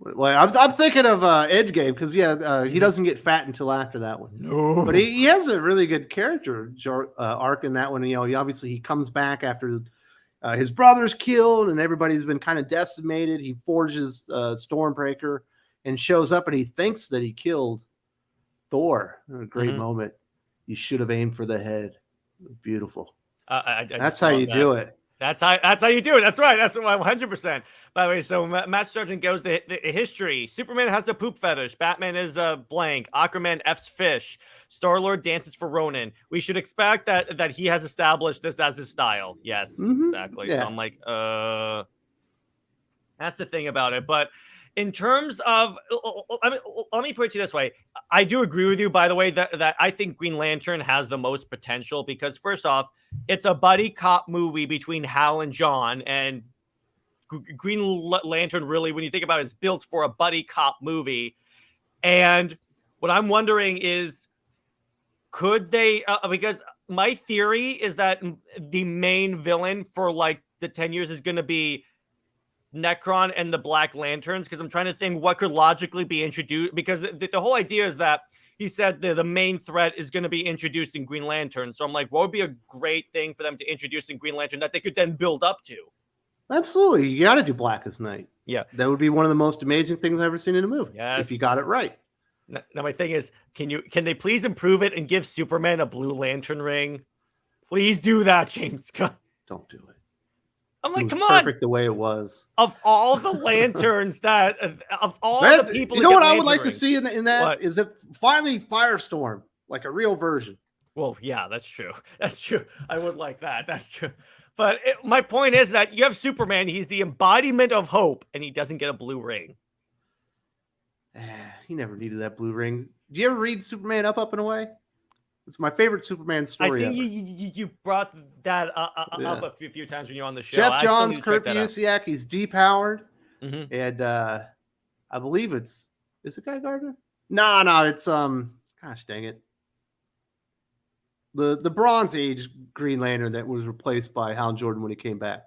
well, I'm thinking of Edge Game, because he doesn't get fat until after that one. No, but he has a really good character arc in that one. He obviously he comes back after his brother's killed and everybody's been kind of decimated. He forges Stormbreaker and shows up, and he thinks that he killed Thor. A great moment. You should have aimed for the head. Beautiful. That's how you do it. That's how you do it. That's right. That's 100%. By the way, so Matt Sargent goes the history. Superman has the poop fetish. Batman is blank. Aquaman F's fish. Star-Lord dances for Ronin. We should expect that he has established this as his style. Yes, exactly. Yeah. So I'm like, that's the thing about it. But in terms of, let me put it to you this way. I do agree with you, by the way, that I think Green Lantern has the most potential, because first off, it's a buddy cop movie between Hal and John, and Green Lantern really, when you think about it, is built for a buddy cop movie. And what I'm wondering is, could they, because my theory is that the main villain for like the 10 years is going to be Necron and the Black Lanterns, because I'm trying to think what could logically be introduced, because the whole idea is that he said the main threat is going to be introduced in Green Lantern. So I'm like, what would be a great thing for them to introduce in Green Lantern that they could then build up to? Absolutely. You got to do Blackest Night. Yeah. That would be one of the most amazing things I've ever seen in a movie. Yes. If you got it right. Now my thing is, can they please improve it and give Superman a Blue Lantern ring? Please do that, James Gunn. Don't do it. I'm like, come on. Perfect the way it was. Of all the lanterns of all the people, you know what I would like to see in that is it finally Firestorm, like a real version. Well, yeah, that's true. That's true. I would like that. That's true. But my point is that you have Superman. He's the embodiment of hope, and he doesn't get a blue ring. He never needed that blue ring. Do you ever read Superman Up and Away? It's my favorite Superman story. I think you brought that up a few times when you're on the show. Jeff Johns, Kurt Busiek, he's depowered, and I believe is it Guy Gardner? No, it's gosh dang it, the Bronze Age Green Lantern that was replaced by Hal Jordan when he came back.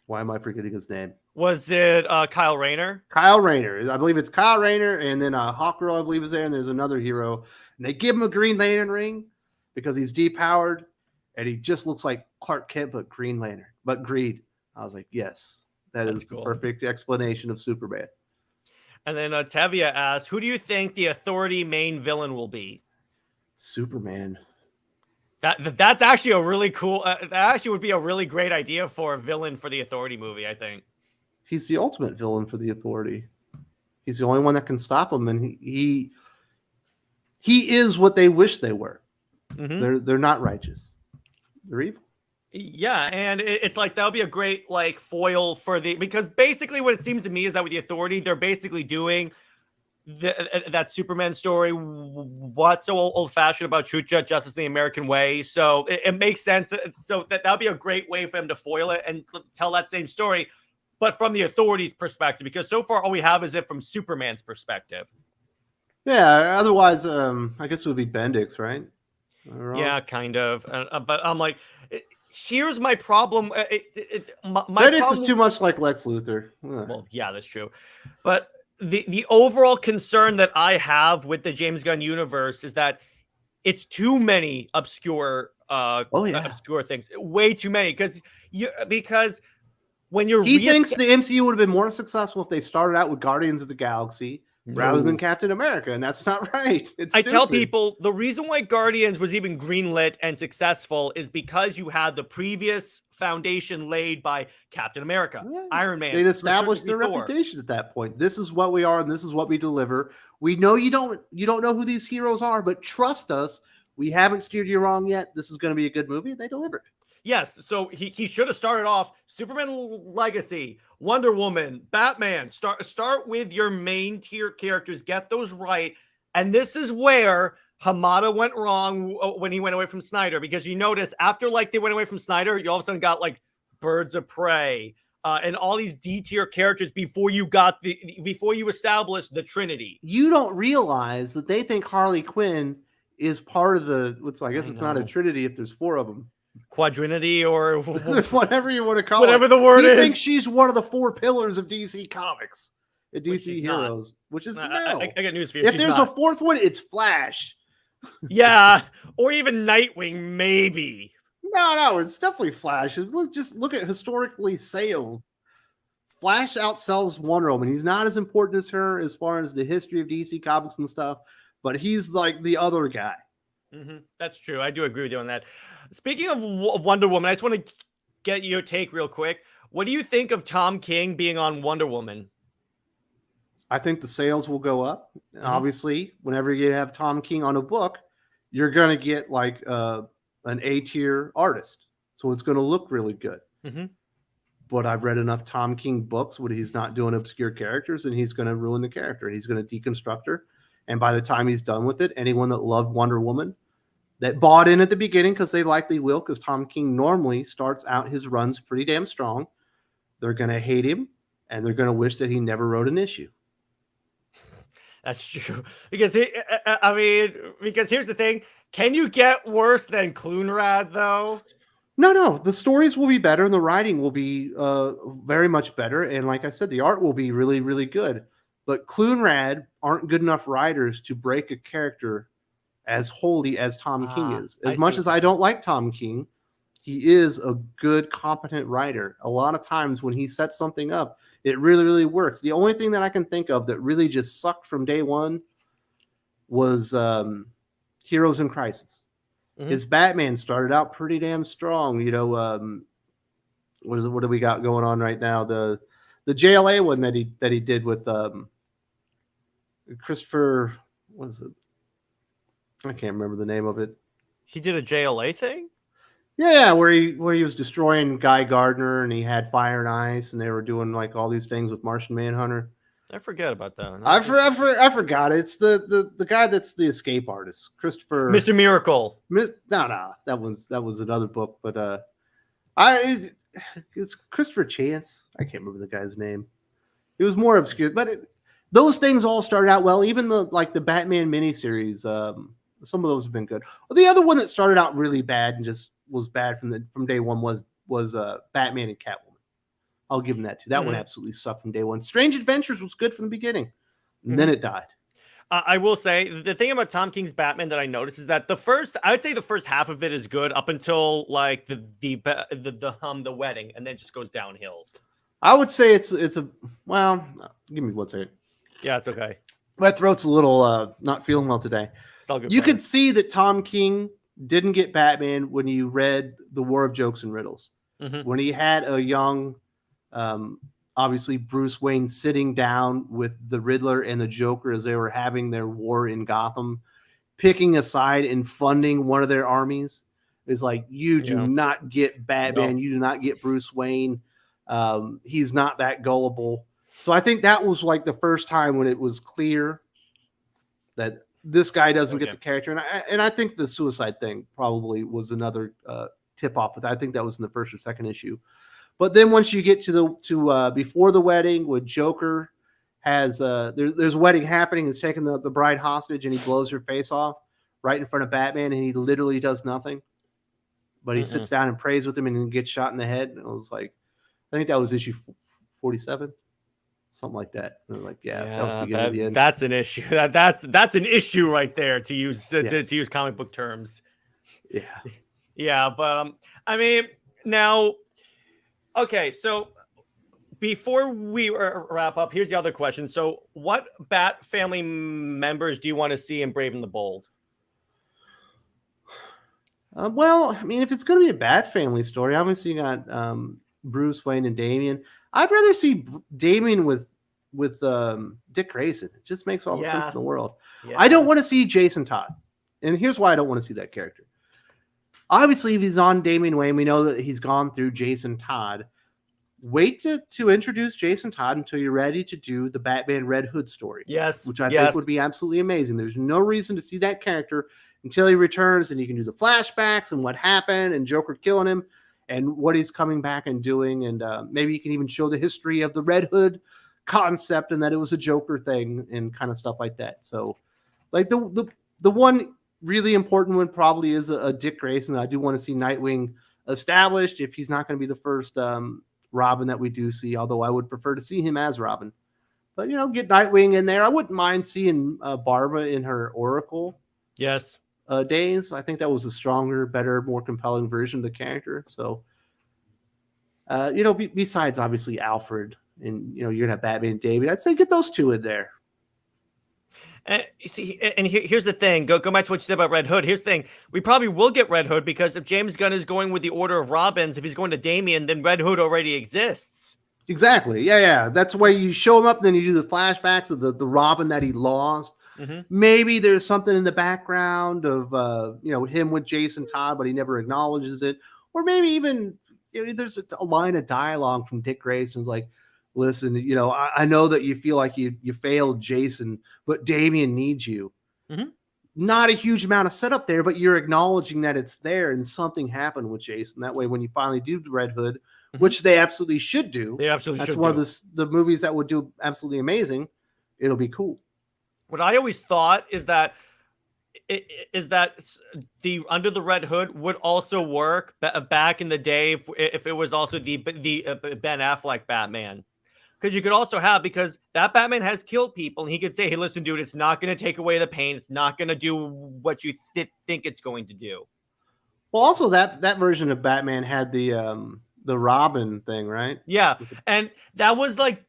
Why am I forgetting his name? Was it Kyle Rayner? Kyle Rayner. I believe it's Kyle Rayner, and then Hawkgirl, I believe, is there, and there's another hero. And they give him a Green Lantern ring because he's depowered, and he just looks like Clark Kent, but Green Lantern, but green. I was like, yes, that's cool. The perfect explanation of Superman. And then Tevia asked, who do you think the Authority main villain will be? Superman. That's actually a really cool. That actually would be a really great idea for a villain for the Authority movie, I think. He's the ultimate villain for the Authority. He's the only one that can stop them, and he is what they wish they were. They're not righteous. They're evil. Yeah, and it's like that would be a great like foil for because basically what it seems to me is that with the Authority, they're basically doing that Superman story. What's so old-fashioned about truth, justice, the American way? So it makes sense that would be a great way for them to foil it and tell that same story, but from the Authority's perspective, because so far all we have is it from Superman's perspective. Yeah, otherwise, I guess it would be Bendix, right? Yeah, kind of. But I'm like, here's my problem. My Bendix problem is too much like Lex Luthor. Well, yeah, that's true. But the overall concern that I have with the James Gunn universe is that it's too many obscure obscure things. Way too many. Because when you're he thinks the MCU would have been more successful if they started out with Guardians of the Galaxy rather than Captain America, and that's not right. I tell people the reason why Guardians was even greenlit and successful is because you had the previous foundation laid by Captain America, Iron Man. They'd established their reputation at that point. This is what we are, and this is what we deliver. We know you don't know who these heroes are, but trust us, we haven't steered you wrong yet. This is going to be a good movie, and they delivered. Yes, so he should have started off Superman Legacy, Wonder Woman, Batman. Start with your main tier characters, get those right. And this is where Hamada went wrong when he went away from Snyder, because you notice after like they went away from Snyder, you all of a sudden got like Birds of Prey and all these D tier characters before you established the Trinity. You don't realize that they think Harley Quinn is part of the. I guess it's not a Trinity if there's 4 of them. Quadrinity or whatever you want to call whatever it. the word is. He thinks she's one of the 4 pillars of DC Comics, DC heroes, which is no. I got news for you. If there's a 4th one, it's Flash. Yeah, or even Nightwing, maybe. No, it's definitely Flash. Just look at historically sales. Flash outsells Wonder Woman. He's not as important as her as far as the history of DC Comics and stuff, but he's like the other guy. Mm-hmm. That's true. I do agree with you on that. Speaking of Wonder Woman, I just want to get your take real quick. What do you think of Tom King being on Wonder Woman? I think the sales will go up. Mm-hmm. Obviously, whenever you have Tom King on a book, you're going to get like an A-tier artist. So it's going to look really good. Mm-hmm. But I've read enough Tom King books where he's not doing obscure characters and he's going to ruin the character. He's going to deconstruct her. And by the time he's done with it, anyone that loved Wonder Woman, that bought in at the beginning, because they likely will, because Tom King normally starts out his runs pretty damn strong, they're going to hate him and they're going to wish that he never wrote an issue. That's true. Because because here's the thing. Can you get worse than Clunrad, though? No. The stories will be better and the writing will be very much better. And like I said, the art will be really, really good. But Clunrad aren't good enough writers to break a character as holy as Tom King is. As much as I don't like Tom King, he is a good, competent writer. A lot of times when he sets something up, it really, really works. The only thing that I can think of that really just sucked from day one was Heroes in Crisis. Mm-hmm. His Batman started out pretty damn strong. You know, what do we got going on right now? The JLA one that he did with Christopher, what is it? I can't remember the name of it. He did a JLA thing? Yeah, where he was destroying Guy Gardner and he had Fire and Ice and they were doing like all these things with Martian Manhunter. I forget about that. I forgot. It's the guy that's the escape artist, Christopher. Mr. Miracle. No, that was another book, but it's Christopher Chance. I can't remember the guy's name. It was more obscure, but those things all started out well. Even the Batman miniseries, some of those have been good. The other one that started out really bad and just was bad from day one was Batman and Catwoman. I'll give him that too. That one absolutely sucked from day one. Strange Adventures was good from the beginning, and then it died. I will say the thing about Tom King's Batman that I noticed is that I would say the first half of it is good up until like the wedding, and then it just goes downhill. I would say it's a well. Give me 1 second. Yeah, it's okay. My throat's a little not feeling well today. It's all good. You could see that Tom King didn't get Batman when you read The War of Jokes and Riddles. Mm-hmm. When he had a young, obviously Bruce Wayne sitting down with the Riddler and the Joker as they were having their war in Gotham, picking a side and funding one of their armies. It's like, you do not get Batman. No. You do not get Bruce Wayne. He's not that gullible. So I think that was like the first time when it was clear that this guy doesn't get the character. And I think the suicide thing probably was another tip off, but I think that was in the first or second issue. But then once you get to before the wedding, when Joker has there's a wedding happening, he's taking the bride hostage and he blows her face off right in front of Batman and he literally does nothing. But he sits down and prays with him and gets shot in the head. And I was like, I think that was issue 47. Something like that. And like, that was the beginning of the end. That's an issue. That's an issue right there to use to use comic book terms. Yeah. Yeah, but I mean, now, okay, so before we wrap up, here's the other question. So, what Bat family members do you want to see in Brave and the Bold? Well, I mean, if it's going to be a Bat family story, obviously you got Bruce Wayne and Damian. I'd rather see Damian with Dick Grayson. It just makes all the sense in the world. Yeah. I don't want to see Jason Todd. And here's why I don't want to see that character. Obviously, if he's on Damian Wayne, we know that he's gone through Jason Todd. Wait to introduce Jason Todd until you're ready to do the Batman Red Hood story. Yes. Which I think would be absolutely amazing. There's no reason to see that character until he returns, and you can do the flashbacks and what happened and Joker killing him and what he's coming back and doing. And maybe you can even show the history of the Red Hood concept and that it was a Joker thing and kind of stuff like that. So like the one really important one probably is a Dick Grayson. I do want to see Nightwing established if he's not going to be the first Robin that we do see, although I would prefer to see him as Robin. But, get Nightwing in there. I wouldn't mind seeing Barbara in her Oracle days. I think that was a stronger, better, more compelling version of the character. So, besides obviously Alfred and, you're going to have Batman and David, I'd say get those two in there. And see, and here's the thing. Go back to what you said about Red Hood. Here's the thing. We probably will get Red Hood because if James Gunn is going with the order of Robins, if he's going to Damian, then Red Hood already exists. Exactly. Yeah. That's why you show him up, and then you do the flashbacks of the Robin that he lost. Mm-hmm. Maybe there's something in the background of him with Jason Todd, but he never acknowledges it. Or maybe even there's a line of dialogue from Dick Grayson like, listen, I know that you feel like you failed Jason, but Damian needs you. Mm-hmm. Not a huge amount of setup there, but you're acknowledging that it's there and something happened with Jason. That way, when you finally do Red Hood, which they absolutely should do. That's one of the movies that would do absolutely amazing. It'll be cool. What I always thought is that the Under the Red Hood would also work back in the day if it was also the Ben Affleck Batman. Because you could also have, because that Batman has killed people, and he could say, hey, listen, dude, it's not going to take away the pain. It's not going to do what you think it's going to do. Well, also that version of Batman had the Robin thing, right? Yeah. And that was like,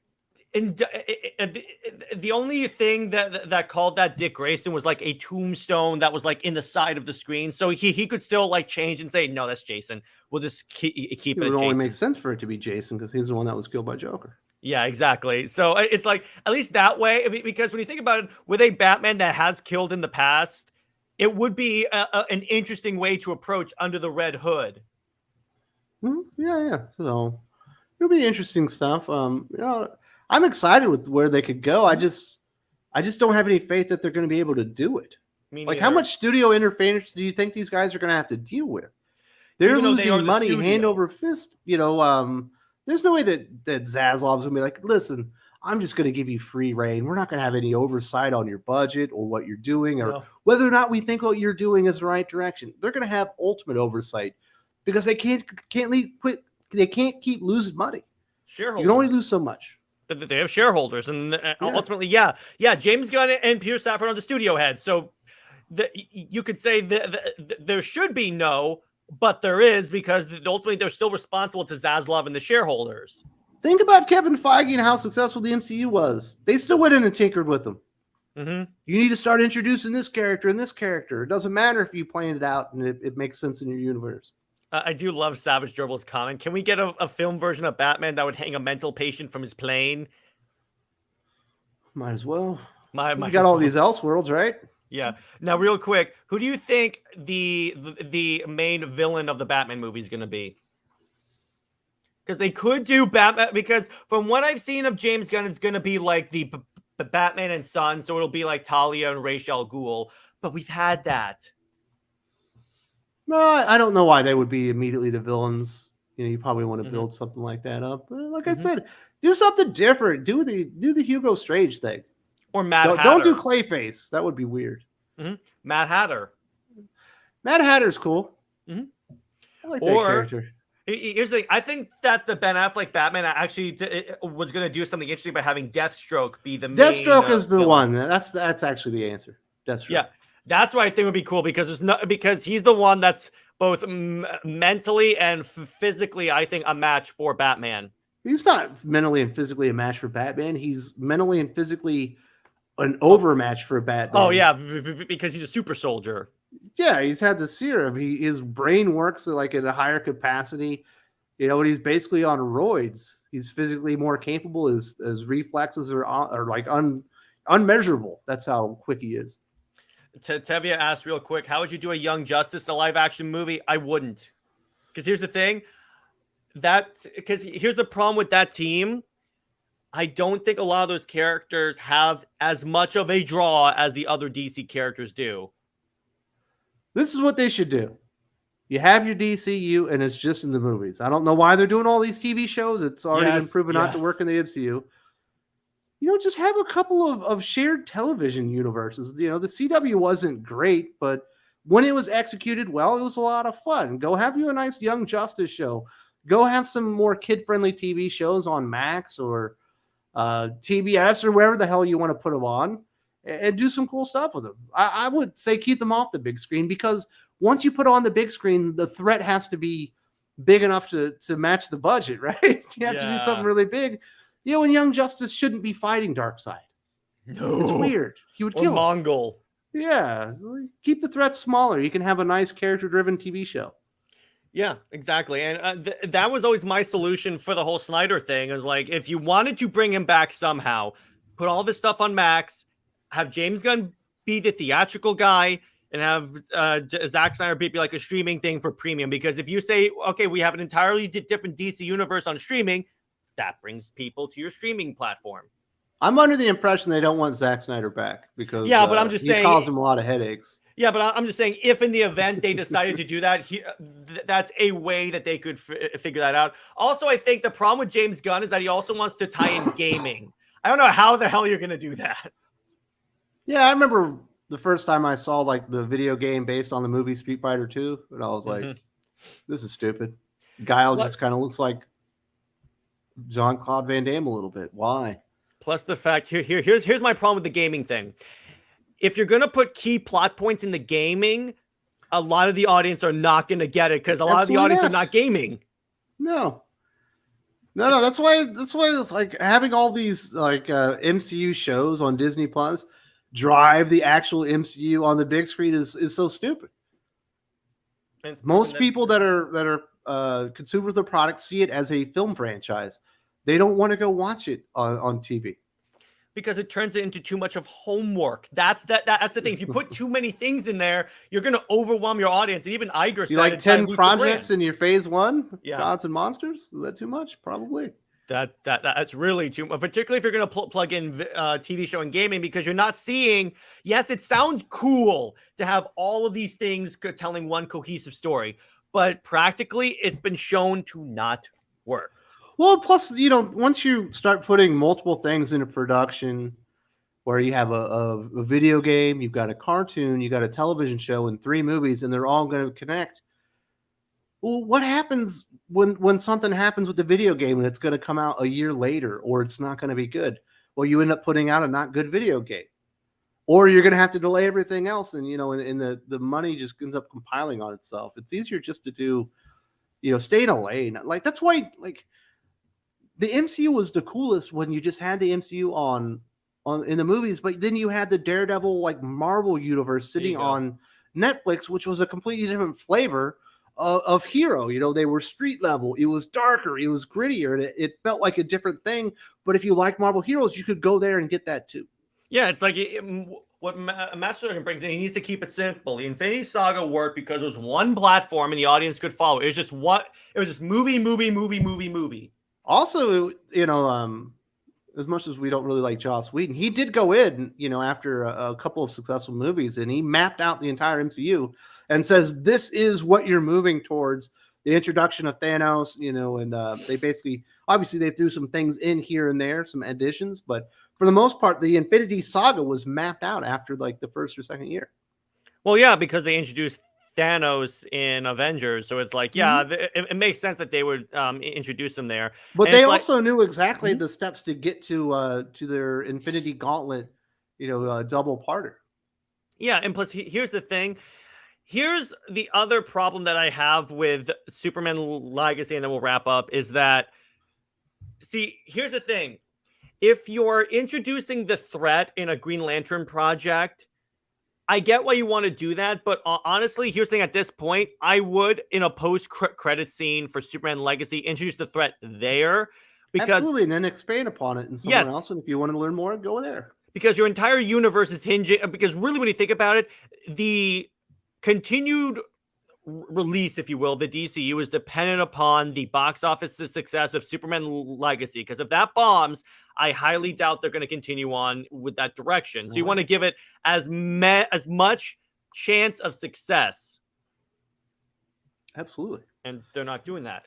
the only thing that called that Dick Grayson was like a tombstone that was like in the side of the screen. So he could still like change and say, no, that's Jason. We'll just keep it. It would only make sense for it to be Jason because he's the one that was killed by Joker. Yeah, exactly. So it's like, at least that way, because when you think about it, with a Batman that has killed in the past, it would be an interesting way to approach Under the Red Hood. Yeah. So it'll be interesting stuff. I'm excited with where they could go. I just don't have any faith that they're going to be able to do it. Like, how much studio interference do you think these guys are going to have to deal with? They're losing money hand over fist. There's no way that Zaslav's going to be like, listen, I'm just going to give you free reign. We're not going to have any oversight on your budget or what you're doing or whether or not we think what you're doing is the right direction. They're going to have ultimate oversight because they can't keep losing money. Shareholders. You can only lose so much. They have shareholders, and ultimately, James Gunn and Peter Safran are the studio heads. So you could say that there should be no, but there is, because ultimately they're still responsible to Zaslav and the shareholders. Think about Kevin Feige and how successful the MCU was. They still went in and tinkered with them. Mm-hmm. You need to start introducing this character and this character. It doesn't matter if you planned it out and it makes sense in your universe. I do love Savage Gerbil's comment. Can we get a film version of Batman that would hang a mental patient from his plane? Might as well. We got all these Elseworlds, right? Yeah. Now, real quick, who do you think the main villain of the Batman movie is going to be? Because they could do Batman. Because from what I've seen of James Gunn, it's going to be like the Batman and Son. So it'll be like Talia and Ra's al Ghul. But we've had that. No, I don't know why they would be immediately the villains. You probably want to build something like that up. But like I said, do something different. Do the Hugo Strange thing. Or Mad Hatter. Don't do Clayface. That would be weird. Mad Hatter. Mad Hatter's cool. I like that character. Here's the thing. I think that the Ben Affleck Batman actually was going to do something interesting by having Deathstroke be the main. Deathstroke is the one. That's actually the answer. Deathstroke. Yeah. That's what I think would be cool, because he's the one that's both mentally and physically, I think, a match for Batman. He's not mentally and physically a match for Batman. He's mentally and physically an overmatch for Batman. Oh, yeah, because he's a super soldier. Yeah, he's had the serum. His brain works like at a higher capacity. And he's basically on roids. He's physically more capable. His reflexes are like unmeasurable. That's how quick he is. Tevia asked real quick, how would you do a Young Justice, a live action movie? I wouldn't. Because here's the thing. Because here's the problem with that team. I don't think a lot of those characters have as much of a draw as the other DC characters do. This is what they should do. You have your DCU, and it's just in the movies. I don't know why they're doing all these TV shows. It's already been proven not to work in the MCU. Just have a couple of shared television universes. The CW wasn't great, but when it was executed well, it was a lot of fun. Go have you a nice Young Justice show. Go have some more kid-friendly TV shows on Max or TBS or wherever the hell you want to put them on, and do some cool stuff with them. I would say keep them off the big screen, because once you put on the big screen, the threat has to be big enough to match the budget, right? You have to do something really big. And Young Justice shouldn't be fighting Darkseid. No. It's weird. He would kill Mongol. him. Yeah. Keep the threat smaller. You can have a nice character-driven TV show. Yeah, exactly. And that was always my solution for the whole Snyder thing. It was like, if you wanted to bring him back somehow, put all this stuff on Max, have James Gunn be the theatrical guy, and have Zack Snyder be like a streaming thing for premium. Because if you say, okay, we have an entirely different DC universe on streaming, that brings people to your streaming platform. I'm under the impression they don't want Zack Snyder back, because but I'm just saying, he caused him a lot of headaches. Yeah, but I'm just saying, if in the event they decided to do that, that's a way that they could figure that out. Also, I think the problem with James Gunn is that he also wants to tie in gaming. I don't know how the hell you're going to do that. Yeah, I remember the first time I saw like the video game based on the movie Street Fighter 2, and I was like, this is stupid. Guile just kind of looks like Jean-Claude Van Damme a little bit. Why? Plus the fact, here's my problem with the gaming thing. If you're going to put key plot points in the gaming, a lot of the audience are not going to get it, because a lot of the audience are not gaming. No. That's why it's like having all these like MCU shows on Disney Plus drive the actual MCU on the big screen is so stupid. Most people that are consumers of the product see it as a film franchise. They don't want to go watch it on TV. Because it turns it into too much of homework. That's the thing. If you put too many things in there, you're going to overwhelm your audience. And even Iger said, you like 10 projects in your phase 1? Yeah. Gods and Monsters? Is that too much? Probably. That's really too much, particularly if you're going to plug in TV show and gaming, because you're not seeing. Yes, it sounds cool to have all of these things telling one cohesive story, but practically it's been shown to not work. Well, plus, once you start putting multiple things into production, where you have a video game, you've got a cartoon, you got a television show, and 3 movies, and they're all going to connect. Well, what happens when something happens with the video game and it's going to come out a year later, or it's not going to be good? Well, you end up putting out a not good video game, or you're going to have to delay everything else, and and the money just ends up compiling on itself. It's easier just to do, stay in a lane. Like that's why, like, the MCU was the coolest when you just had the MCU on in the movies, but then you had the Daredevil like Marvel universe sitting on Netflix, which was a completely different flavor of hero. They were street level. It was darker. It was grittier, and it felt like a different thing. But if you like Marvel heroes, you could go there and get that too. Yeah, it's like what Master brings in. He needs to keep it simple. The Infinity Saga worked because it was one platform and the audience could follow. It was just movie. Also, as much as we don't really like Joss Whedon, he did go in, after a couple of successful movies, and he mapped out the entire MCU and says, this is what you're moving towards. The introduction of Thanos, and they basically, obviously they threw some things in here and there, some additions, but for the most part, the Infinity Saga was mapped out after like the first or second year. Well, yeah, because they introduced Thanos in Avengers, so it's like, it makes sense that they would introduce him there. But they also knew exactly the steps to get to their Infinity Gauntlet, double parter. Yeah, and plus, here's the thing. Here's the other problem that I have with Superman Legacy, and then we'll wrap up, is that, see, here's the thing. If you're introducing the threat in a Green Lantern project, I get why you want to do that, but honestly, here's the thing. At this point, I would, in a post-credit scene for Superman Legacy, introduce the threat there. Because, absolutely, and then expand upon it in someone else. And if you want to learn more, go there. because your entire universe is hinging. Because really, when you think about it, the continued release, if you will, the DCU is dependent upon the box office success of Superman Legacy. Because if that bombs, I highly doubt they're going to continue on with that direction. So you want to give it as much chance of success. Absolutely. And they're not doing that.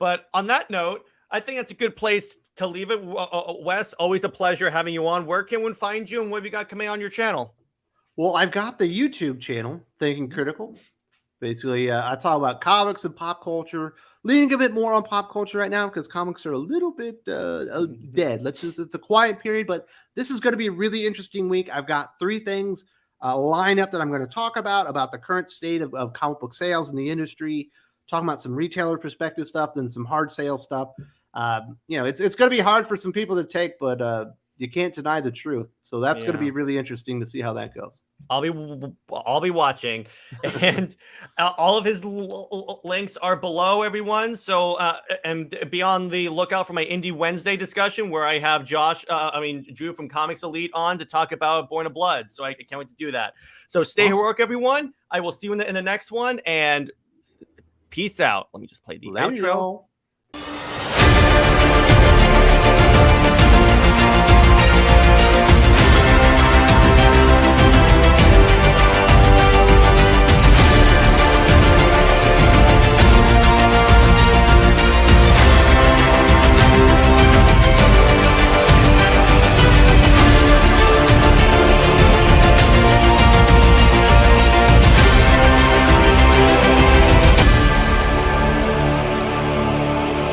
But on that note, I think that's a good place to leave it. Wes, always a pleasure having you on. Where can one find you, and what have you got coming on your channel? Well, I've got the YouTube channel, Thinking Critical. Basically, I talk about comics and pop culture, leaning a bit more on pop culture right now because comics are a little bit dead. It's a quiet period, but this is going to be a really interesting week. I've got 3 things lined up that I'm going to talk about the current state of comic book sales in the industry, talking about some retailer perspective stuff, then some hard sale stuff. It's going to be hard for some people to take, but you can't deny the truth. So that's going to be really interesting to see how that goes. I'll be watching, and all of his links are below, everyone. So and be on the lookout for my Indie Wednesday discussion where I have Drew from Comics Elite on to talk about Born of Blood. So I can't wait to do that. So stay heroic, everyone. I will see you in the next one, and peace out. Let me just play the outro.